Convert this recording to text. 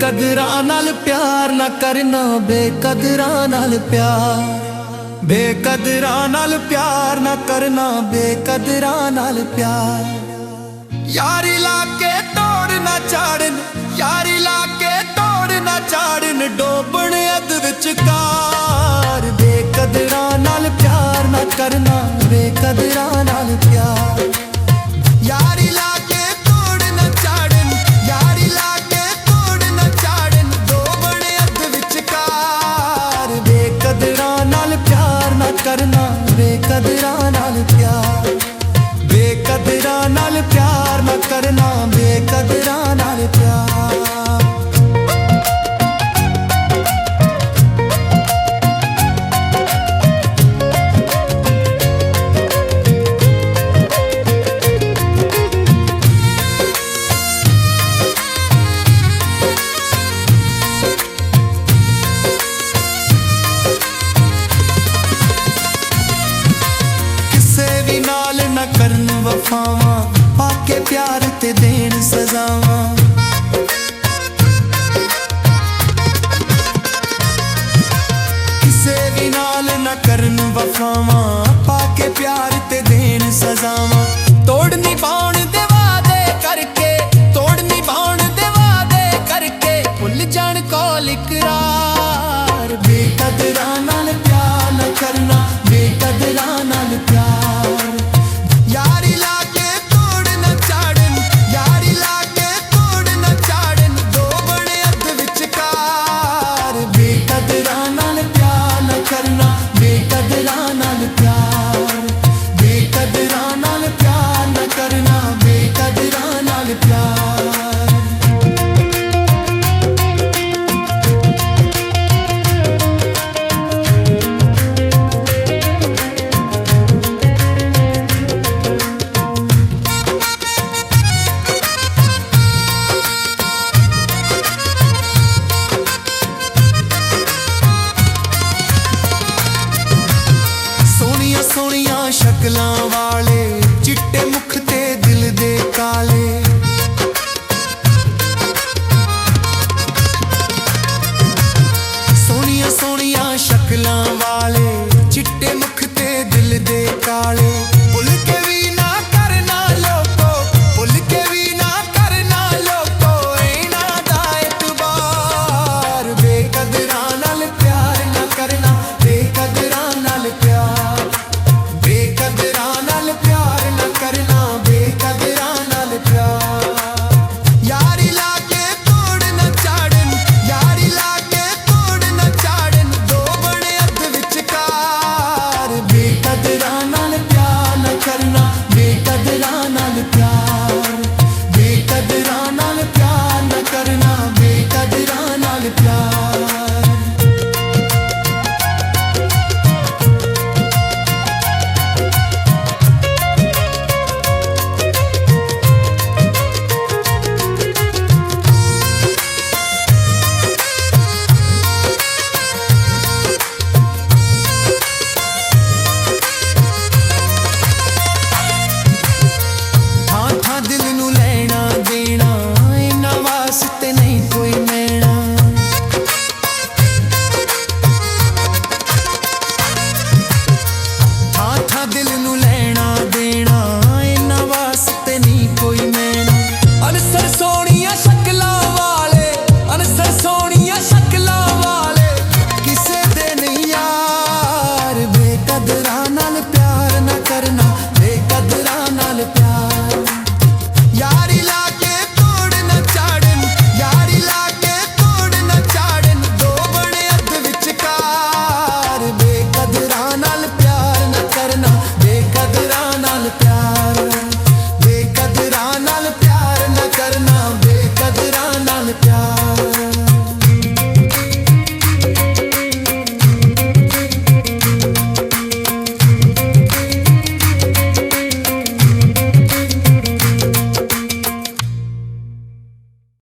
बेकदरां नाल प्यार ना करना, बेकदरां नाल प्यार, बेकदरां नाल प्यार ना करना, बेकदरां नाल प्यार। यारी लाके तोड़ ना चाड़न, यारी लाके तोड़ ना चाड़न, डोबण अध विचकार। बेकदरां नाल प्यार ना करना, बेकदरां नाल प्यार। यारी लाके तोड़ ना चाड़न, यारी लाके तोड़ ना चाड़न, डोबण अध विचकार। बेकदरां नाल प्यार ना करना, बेकदरां नाल प्यार, बेकदरां नाल प्यार ना करना, बेकदरां नाल प्यार। ना करन वफावां, पाके प्यार ते देन सजावां। किसे भी नाल ना करन वफावां, पाके प्यार ते देन सजावां। तोड़ निभाउण दे वादे करके, तोड़ निभाउण दे वादे करके, भुल जाण कौल इकरार। बेकदरां नाल प्यार ना करना, बेकदरां नाल प्यार। यारी लाके तोड़ ना चाड़न, यारी लाके तोड़ ना चाड़न, डोबण अध विचकार। बेकदरां नाल प्यार ना करना, बेकदरां नाल प्यार, बेकदरां नाल प्यार ना करना, बेकदरां नाल प्यार। सोनिया शक्लां वाले चिट्टे